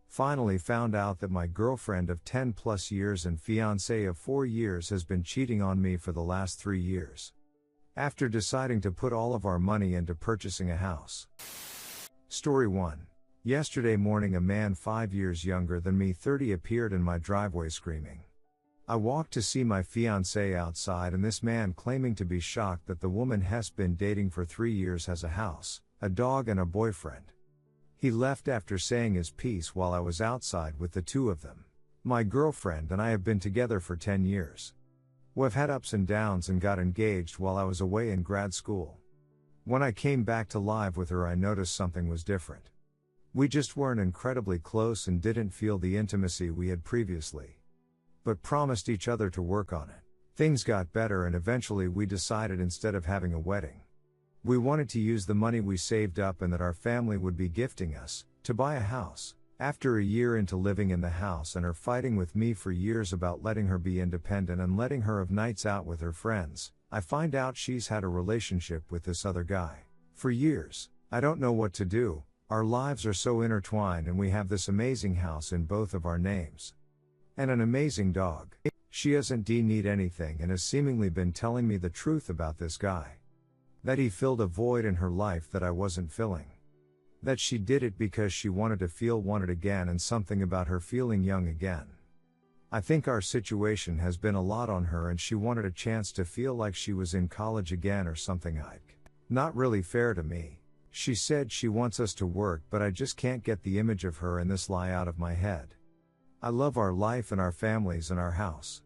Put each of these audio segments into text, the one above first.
Finally found out that my girlfriend of 10 plus years and fiancé of 4 years has been cheating on me for the last 3 years. After deciding to put all of our money into purchasing a house. Story 1. Yesterday morning a man 5 years younger than me 30 appeared in my driveway screaming. I walked to see my fiancé outside and this man claiming to be shocked that the woman he's been dating for 3 years has a house, a dog and a boyfriend. He left after saying his piece while I was outside with the two of them. My girlfriend and I have been together for 10 years. We've had ups and downs and got engaged while I was away in grad school. When I came back to live with her I noticed something was different. We just weren't incredibly close and didn't feel the intimacy we had previously. But promised each other to work on it. Things got better and eventually we decided instead of having a wedding, we wanted to use the money we saved up and that our family would be gifting us, to buy a house. After a year into living in the house and her fighting with me for years about letting her be independent and letting her have nights out with her friends, I find out she's had a relationship with this other guy. For years, I don't know what to do, our lives are so intertwined and we have this amazing house in both of our names. And an amazing dog. She doesn't need anything and has seemingly been telling me the truth about this guy. That he filled a void in her life that I wasn't filling. That she did it because she wanted to feel wanted again and something about her feeling young again. I think our situation has been a lot on her and she wanted a chance to feel like she was in college again or something. Not really fair to me. She said she wants us to work but I just can't get the image of her in this lie out of my head. I love our life and our families and our house.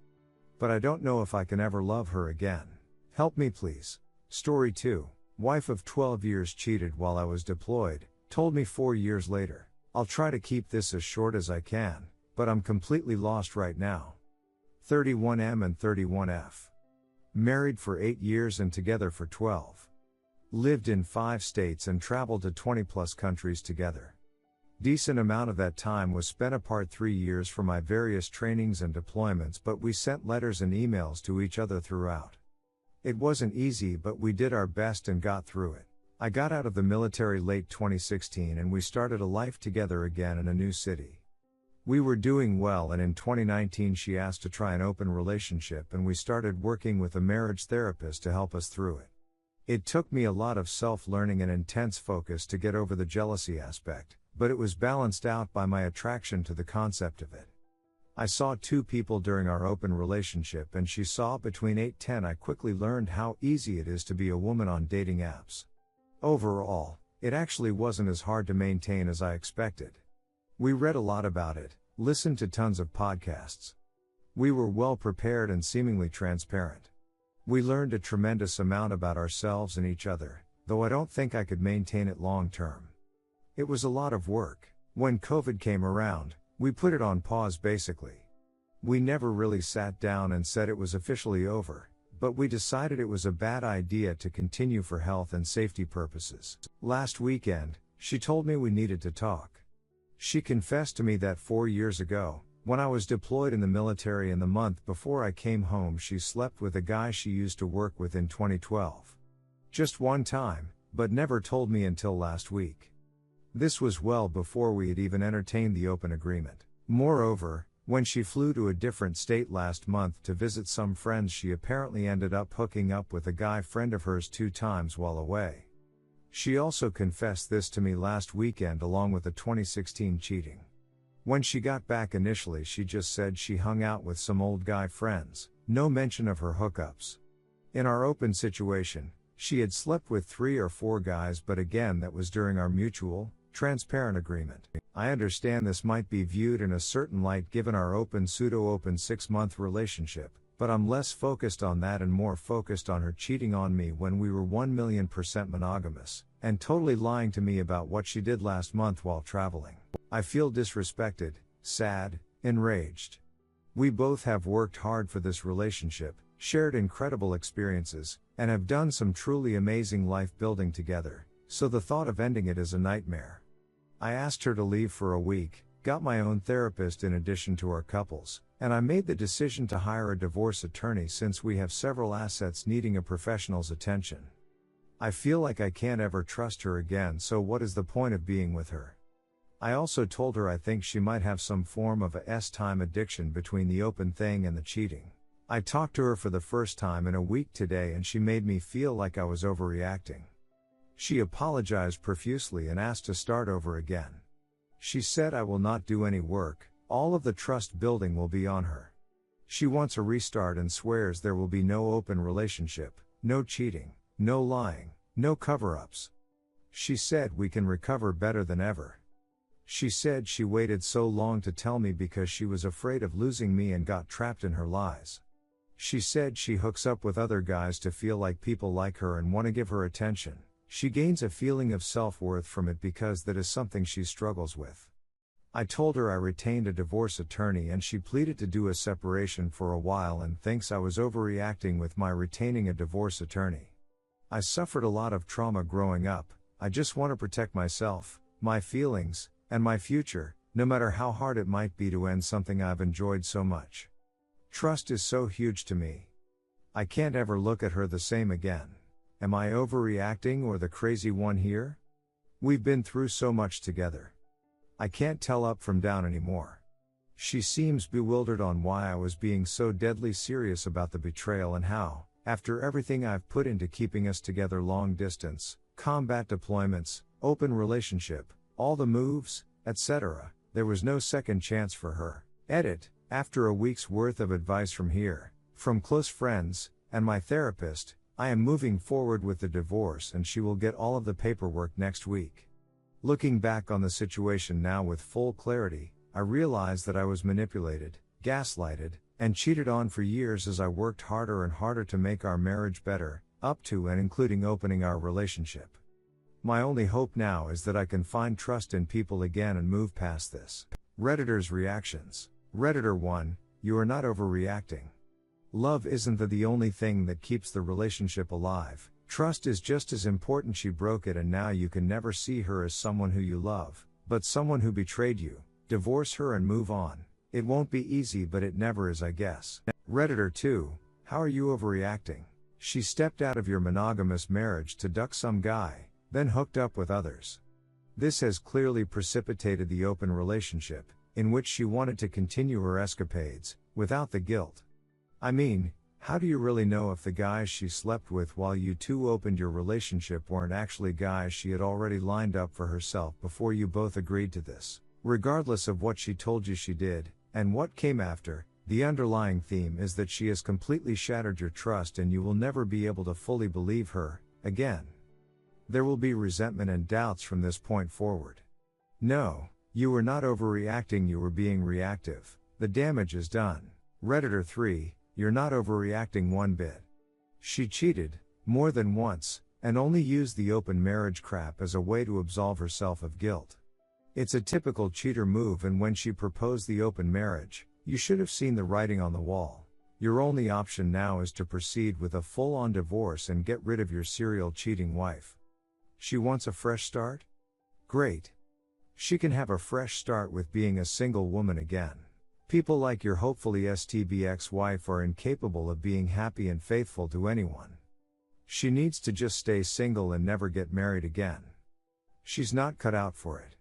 But I don't know if I can ever love her again. Help me please. Story 2. Wife of 12 years cheated while I was deployed, told me 4 years later. I'll try to keep this as short as I can, but I'm completely lost right now. 31M and 31F. Married for 8 years and together for 12. Lived in 5 states and traveled to 20 plus countries together. Decent amount of that time was spent apart 3 years for my various trainings and deployments, but we sent letters and emails to each other throughout. It wasn't easy but we did our best and got through it. I got out of the military late 2016 and we started a life together again in a new city. We were doing well and in 2019 she asked to try an open relationship and we started working with a marriage therapist to help us through it. It took me a lot of self-learning and intense focus to get over the jealousy aspect, but it was balanced out by my attraction to the concept of it. I saw 2 people during our open relationship and she saw between 8-10. I quickly learned how easy it is to be a woman on dating apps. Overall, it actually wasn't as hard to maintain as I expected. We read a lot about it, listened to tons of podcasts. We were well prepared and seemingly transparent. We learned a tremendous amount about ourselves and each other, though I don't think I could maintain it long term. It was a lot of work. When COVID came around, we put it on pause basically. We never really sat down and said it was officially over, but we decided it was a bad idea to continue for health and safety purposes. Last weekend, she told me we needed to talk. She confessed to me that 4 years ago, when I was deployed in the military and the month before I came home she slept with a guy she used to work with in 2012. Just one time, but never told me until last week. This was well before we had even entertained the open agreement. Moreover, when she flew to a different state last month to visit some friends she apparently ended up hooking up with a guy friend of hers 2 times while away. She also confessed this to me last weekend along with the 2016 cheating. When she got back initially she just said she hung out with some old guy friends, no mention of her hookups. In our open situation, she had slept with 3 or 4 guys but again that was during our mutual, transparent agreement. I understand this might be viewed in a certain light given our open pseudo-open 6-month relationship, but I'm less focused on that and more focused on her cheating on me when we were 1,000,000% monogamous, and totally lying to me about what she did last month while traveling. I feel disrespected, sad, enraged. We both have worked hard for this relationship, shared incredible experiences, and have done some truly amazing life building together, so the thought of ending it is a nightmare. I asked her to leave for a week, got my own therapist in addition to our couples, and I made the decision to hire a divorce attorney since we have several assets needing a professional's attention. I feel like I can't ever trust her again, so what is the point of being with her? I also told her I think she might have some form of a S-time addiction between the open thing and the cheating. I talked to her for the first time in a week today and she made me feel like I was overreacting. She apologized profusely and asked to start over again. She said I will not do any work, all of the trust building will be on her. She wants a restart and swears there will be no open relationship, no cheating, no lying, no cover-ups. She said we can recover better than ever. She said she waited so long to tell me because she was afraid of losing me and got trapped in her lies. She said she hooks up with other guys to feel like people like her and want to give her attention. She gains a feeling of self-worth from it because that is something she struggles with. I told her I retained a divorce attorney and she pleaded to do a separation for a while and thinks I was overreacting with my retaining a divorce attorney. I suffered a lot of trauma growing up. I just want to protect myself, my feelings, and my future, no matter how hard it might be to end something I've enjoyed so much. Trust is so huge to me. I can't ever look at her the same again. Am I overreacting or the crazy one here? We've been through so much together. I can't tell up from down anymore. She seems bewildered on why I was being so deadly serious about the betrayal and how, after everything I've put into keeping us together, long distance, combat deployments, open relationship, all the moves, etc., there was no second chance for her. Edit, after a week's worth of advice from here, from close friends, and my therapist, I am moving forward with the divorce and she will get all of the paperwork next week. Looking back on the situation now with full clarity, I realize that I was manipulated, gaslighted, and cheated on for years as I worked harder and harder to make our marriage better, up to and including opening our relationship. My only hope now is that I can find trust in people again and move past this. Redditors' reactions. Redditor 1, you are not overreacting. Love isn't the only thing that keeps the relationship alive. Trust is just as important. She broke it and now you can never see her as someone who you love, but someone who betrayed you. Divorce her and move on. It won't be easy, but it never is, I guess. Redditor 2, how are you overreacting? She stepped out of your monogamous marriage to duck some guy, then hooked up with others. This has clearly precipitated the open relationship, in which she wanted to continue her escapades, without the guilt. I mean, how do you really know if the guys she slept with while you two opened your relationship weren't actually guys she had already lined up for herself before you both agreed to this? Regardless of what she told you she did, and what came after, the underlying theme is that she has completely shattered your trust and you will never be able to fully believe her, again. There will be resentment and doubts from this point forward. No, you were not overreacting, you were being reactive. The damage is done. Redditor 3, you're not overreacting one bit. She cheated, more than once, and only used the open marriage crap as a way to absolve herself of guilt. It's a typical cheater move, and when she proposed the open marriage, you should have seen the writing on the wall. Your only option now is to proceed with a full-on divorce and get rid of your serial cheating wife. She wants a fresh start? Great. She can have a fresh start with being a single woman again. People like your hopefully STB ex-wife are incapable of being happy and faithful to anyone. She needs to just stay single and never get married again. She's not cut out for it.